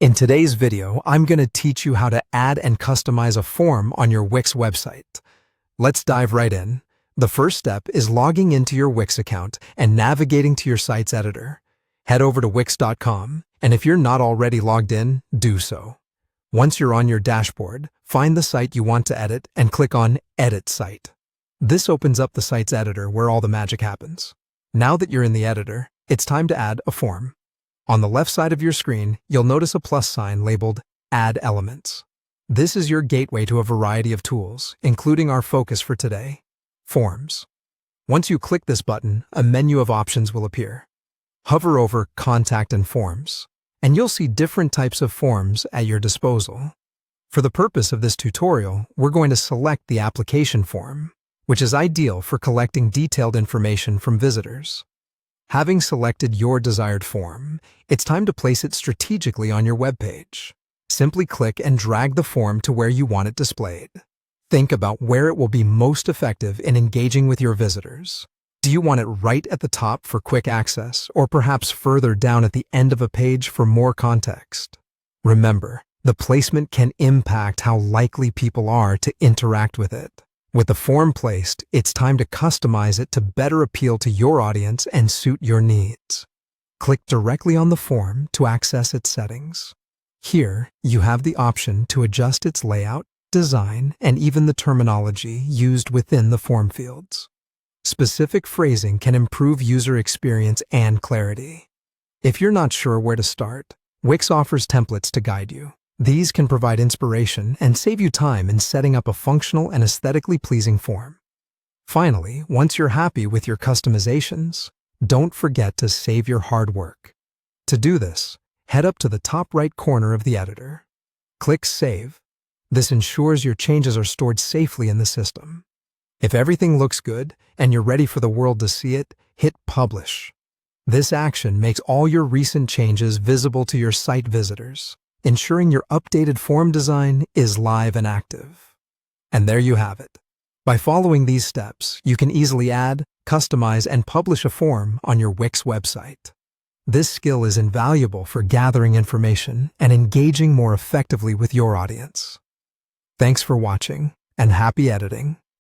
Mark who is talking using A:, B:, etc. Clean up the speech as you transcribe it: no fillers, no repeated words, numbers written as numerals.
A: In today's video, I'm going to teach you how to add and customize a form on your Wix website. Let's dive right in. The first step is logging into your Wix account and navigating to your site's editor. Head over to wix.com, and if you're not already logged in, do so. Once you're on your dashboard, find the site you want to edit and click on Edit Site. This opens up the site's editor where all the magic happens. Now that you're in the editor, it's time to add a form. On the left side of your screen, you'll notice a plus sign labeled Add Elements. This is your gateway to a variety of tools, including our focus for today, Forms. Once you click this button, a menu of options will appear. Hover over Contact and Forms, and you'll see different types of forms at your disposal. For the purpose of this tutorial, we're going to select the application form, which is ideal for collecting detailed information from visitors. Having selected your desired form, it's time to place it strategically on your web page. Simply click and drag the form to where you want it displayed. Think about where it will be most effective in engaging with your visitors. Do you want it right at the top for quick access, or perhaps further down at the end of a page for more context? Remember, the placement can impact how likely people are to interact with it. With the form placed, it's time to customize it to better appeal to your audience and suit your needs. Click directly on the form to access its settings. Here, you have the option to adjust its layout, design, and even the terminology used within the form fields. Specific phrasing can improve user experience and clarity. If you're not sure where to start, Wix offers templates to guide you. These can provide inspiration and save you time in setting up a functional and aesthetically pleasing form. Finally, once you're happy with your customizations, don't forget to save your hard work. To do this, head up to the top right corner of the editor. Click Save. This ensures your changes are stored safely in the system. If everything looks good and you're ready for the world to see it, hit Publish. This action makes all your recent changes visible to your site visitors, ensuring your updated form design is live and active. And there you have it. By following these steps, you can easily add, customize, and publish a form on your Wix website. This skill is invaluable for gathering information and engaging more effectively with your audience. Thanks for watching, and happy editing.